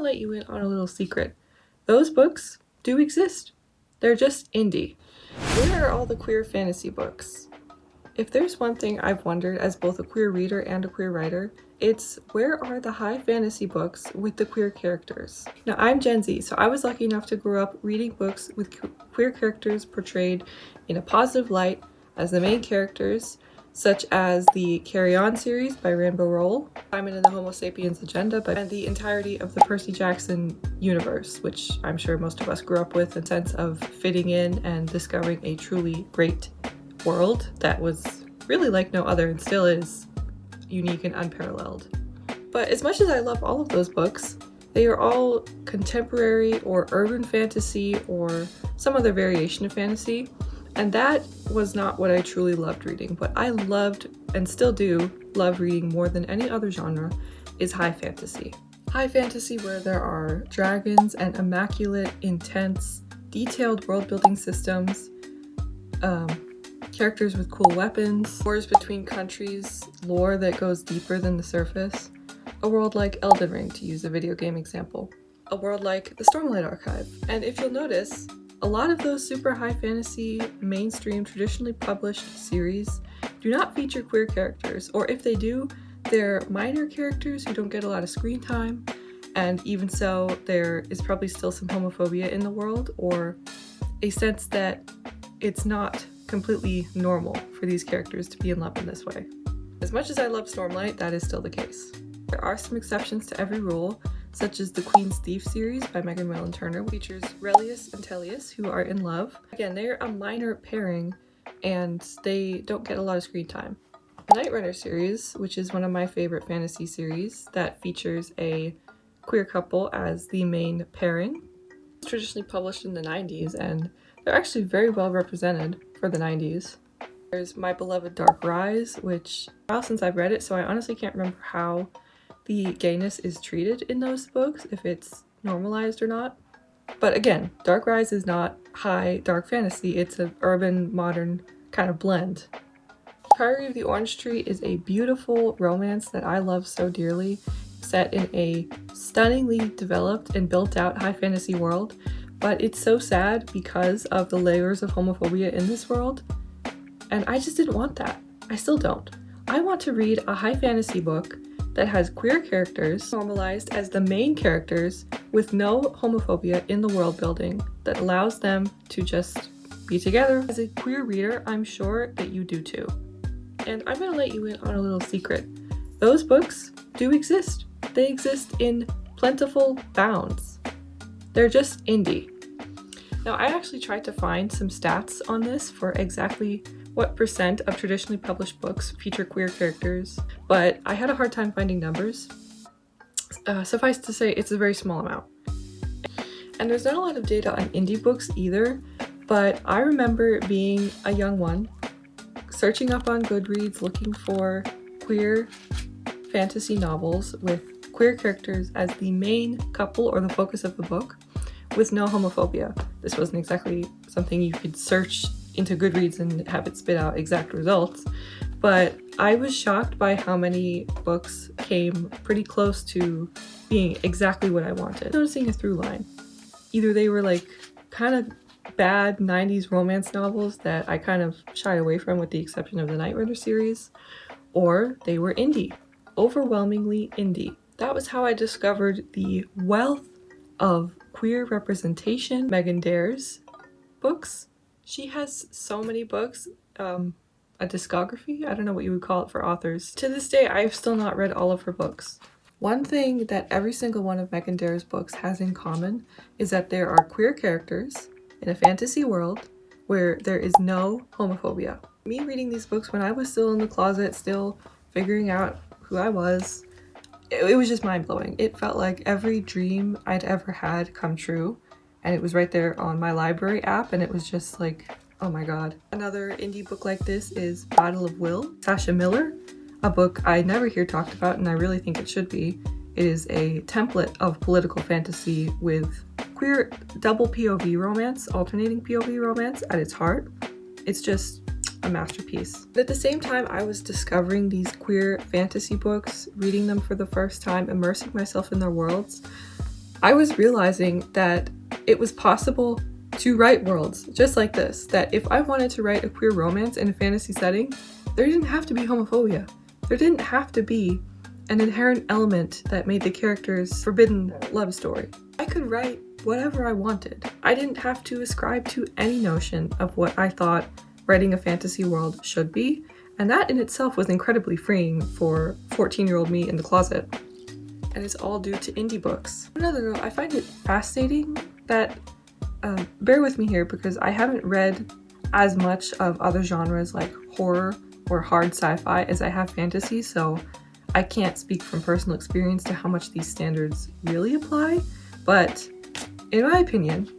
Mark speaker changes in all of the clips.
Speaker 1: let you in on a little secret. Those books do exist. They're just indie. Where are all the queer fantasy books? If there's one thing I've wondered as both a queer reader and a queer writer, it's where are the high fantasy books with the queer characters? Now, I'm Gen Z, so I was lucky enough to grow up reading books with queer characters portrayed in a positive light as the main characters, such as the Carry On series by Rainbow Rowell, Simon and the Homo Sapiens Agenda, and the entirety of the Percy Jackson universe, which I'm sure most of us grew up with, a sense of fitting in and discovering a truly great world that was really like no other and still is unique and unparalleled. But as much as I love all of those books, they are all contemporary or urban fantasy or some other variation of fantasy. And that was not what I truly loved reading. What I loved, and still do love reading more than any other genre, is high fantasy. High fantasy where there are dragons and immaculate, intense, detailed world-building systems, characters with cool weapons, wars between countries, lore that goes deeper than the surface, a world like Elden Ring, to use a video game example, a world like the Stormlight Archive. And if you'll notice, a lot of those super high fantasy, mainstream, traditionally published series do not feature queer characters, or if they do, they're minor characters who don't get a lot of screen time, and even so, there is probably still some homophobia in the world, or a sense that it's not completely normal for these characters to be in love in this way. As much as I love Stormlight, that is still the case. There are some exceptions to every rule, such as the Queen's Thief series by Megan Whalen Turner, which features Relius and Tellius, who are in love. Again, they're a minor pairing, and they don't get a lot of screen time. The Night Runner series, which is one of my favorite fantasy series, that features a queer couple as the main pairing. It's traditionally published in the 90s, and they're actually very well represented for the 90s. There's My Beloved Dark Rise, which, a while since I've read it, so I honestly can't remember how the gayness is treated in those books, if it's normalized or not. But again, Dark Rise is not high dark fantasy, it's an urban, modern kind of blend. Priory of the Orange Tree is a beautiful romance that I love so dearly, set in a stunningly developed and built out high fantasy world, but it's so sad because of the layers of homophobia in this world, and I just didn't want that. I still don't. I want to read a high fantasy book that has queer characters normalized as the main characters with no homophobia in the world building that allows them to just be together. As a queer reader, I'm sure that you do too. And I'm gonna let you in on a little secret. Those books do exist. They exist in plentiful bounds. They're just indie. Now, I actually tried to find some stats on this for exactly what percent of traditionally published books feature queer characters, but I had a hard time finding numbers. Suffice to say, it's a very small amount. And there's not a lot of data on indie books either, but I remember being a young one, searching up on Goodreads, looking for queer fantasy novels with queer characters as the main couple or the focus of the book, with no homophobia. This wasn't exactly something you could search into Goodreads and have it spit out exact results, but I was shocked by how many books came pretty close to being exactly what I wanted. Noticing a through line. Either they were like kind of bad 90s romance novels that I kind of shied away from with the exception of the Night Runner series, or they were indie. Overwhelmingly indie. That was how I discovered the wealth of queer representation. Megan Dare's books. She has so many books, a discography? I don't know what you would call it for authors. To this day, I've still not read all of her books. One thing that every single one of Megan Dare's books has in common is that there are queer characters in a fantasy world where there is no homophobia. Me reading these books when I was still in the closet, still figuring out who I was, it was just mind-blowing. It felt like every dream I'd ever had come true. And it was right there on my library app, and it was just like, oh my god. Another indie book like this is Battle of Will, Sasha Miller, a book I never hear talked about, and I really think it should be. It is a template of political fantasy with queer double POV romance, alternating POV romance at its heart. It's just a masterpiece. But at the same time, I was discovering these queer fantasy books, reading them for the first time, immersing myself in their worlds. I was realizing that it was possible to write worlds just like this, that if I wanted to write a queer romance in a fantasy setting, there didn't have to be homophobia. There didn't have to be an inherent element that made the characters forbidden love story. I could write whatever I wanted. I didn't have to ascribe to any notion of what I thought writing a fantasy world should be, and that in itself was incredibly freeing for 14-year-old me in the closet. And it's all due to indie books. On another note, I find it fascinating that, bear with me here because I haven't read as much of other genres like horror or hard sci-fi as I have fantasy, so I can't speak from personal experience to how much these standards really apply, but in my opinion,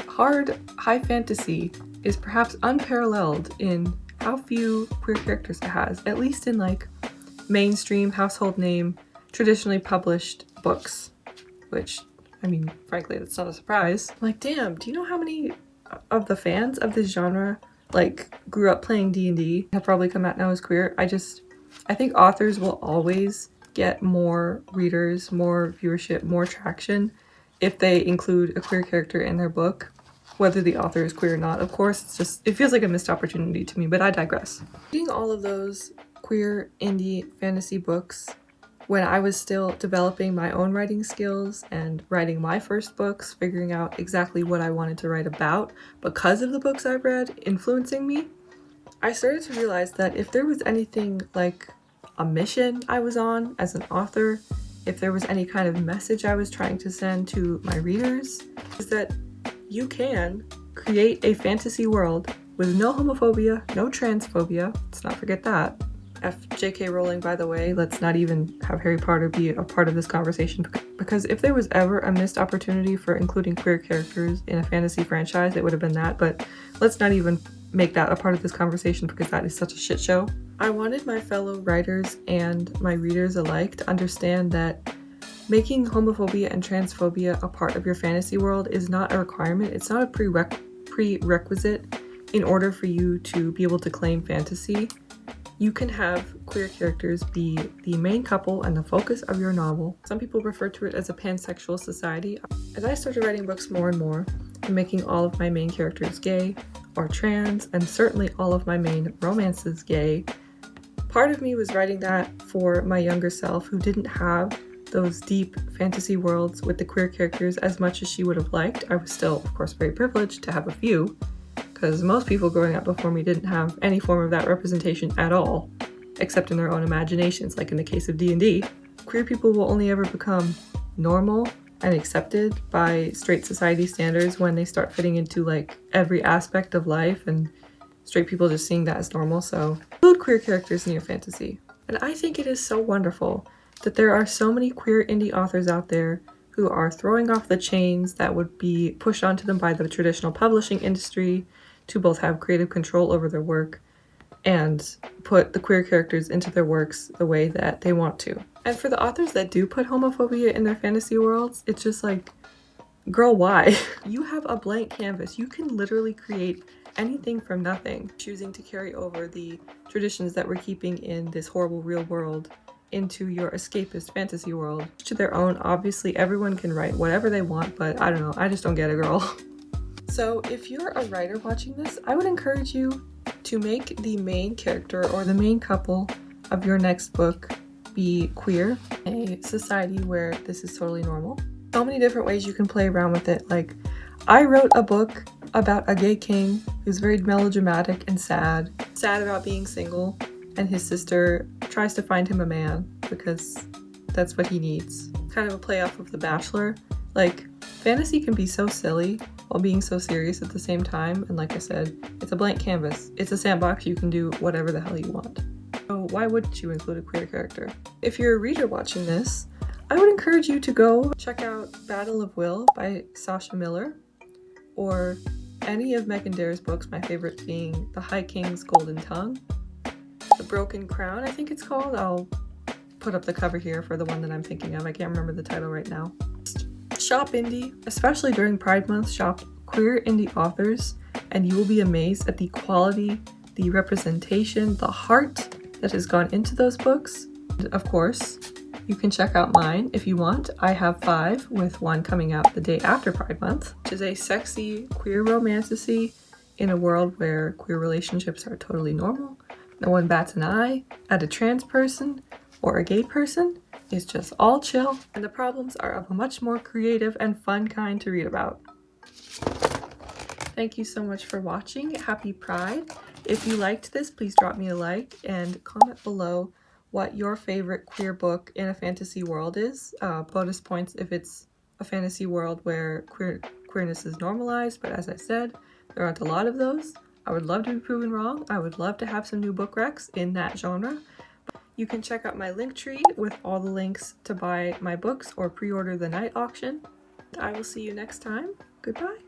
Speaker 1: hard high fantasy is perhaps unparalleled in how few queer characters it has, at least in like mainstream household name traditionally published books, which, I mean, frankly, that's not a surprise. Like, damn, do you know how many of the fans of this genre like grew up playing D&D, have probably come out now as queer? I think authors will always get more readers, more viewership, more traction if they include a queer character in their book, whether the author is queer or not. Of course, it feels like a missed opportunity to me, but I digress. Reading all of those queer indie fantasy books when I was still developing my own writing skills and writing my first books, figuring out exactly what I wanted to write about because of the books I've read influencing me, I started to realize that if there was anything like a mission I was on as an author, if there was any kind of message I was trying to send to my readers, is that you can create a fantasy world with no homophobia, no transphobia, let's not forget that. J.K. Rowling, by the way, let's not even have Harry Potter be a part of this conversation, because if there was ever a missed opportunity for including queer characters in a fantasy franchise, it would have been that, but let's not even make that a part of this conversation because that is such a shit show. I wanted my fellow writers and my readers alike to understand that making homophobia and transphobia a part of your fantasy world is not a requirement. It's not a prerequisite in order for you to be able to claim fantasy. You can have queer characters be the main couple and the focus of your novel. Some people refer to it as a pansexual society. As I started writing books more and more, and making all of my main characters gay or trans, and certainly all of my main romances gay, part of me was writing that for my younger self who didn't have those deep fantasy worlds with the queer characters as much as she would have liked. I was still, of course, very privileged to have a few, because most people growing up before me didn't have any form of that representation at all, except in their own imaginations, like in the case of D&D. Queer people will only ever become normal and accepted by straight society standards when they start fitting into like every aspect of life, and straight people just seeing that as normal. So include queer characters in your fantasy. And I think it is so wonderful that there are so many queer indie authors out there who are throwing off the chains that would be pushed onto them by the traditional publishing industry to both have creative control over their work and put the queer characters into their works the way that they want to. And for the authors that do put homophobia in their fantasy worlds, it's just like, girl, why? You have a blank canvas. You can literally create anything from nothing, choosing to carry over the traditions that we're keeping in this horrible real world into your escapist fantasy world. To their own, obviously everyone can write whatever they want, but I don't know, I just don't get it, girl. So if you're a writer watching this, I would encourage you to make the main character or the main couple of your next book be queer, a society where this is totally normal. So many different ways you can play around with it. Like, I wrote a book about a gay king who's very melodramatic and sad about being single, and his sister tries to find him a man because that's what he needs. Kind of a play off of The Bachelor. Like, fantasy can be so silly while being so serious at the same time, and like I said, it's a blank canvas. It's a sandbox. You can do whatever the hell you want. So why wouldn't you include a queer character? If you're a reader watching this, I would encourage you to go check out Battle of Will by Sasha Miller, or any of Megan Dare's books, my favorite being The High King's Golden Tongue, The Broken Crown, I think it's called. I'll put up the cover here for the one that I'm thinking of. I can't remember the title right now. Shop indie, especially during Pride Month. Shop queer indie authors, and you will be amazed at the quality, the representation, the heart that has gone into those books. And of course, You can check out mine if you want. I have 5, with one coming out the day after Pride Month, which is a sexy queer romantasy in a world where queer relationships are totally normal. No one bats an eye at a trans person or a gay person. It's just all chill, and the problems are of a much more creative and fun kind to read about. Thank you so much for watching. Happy Pride. If you liked this, please drop me a like and comment below what your favorite queer book in a fantasy world is. Bonus points if it's a fantasy world where queerness is normalized, but as I said, there aren't a lot of those. I would love to be proven wrong. I would love to have some new book recs in that genre. You can check out my Linktree with all the links to buy my books or pre-order the night auction. I will see you next time. Goodbye.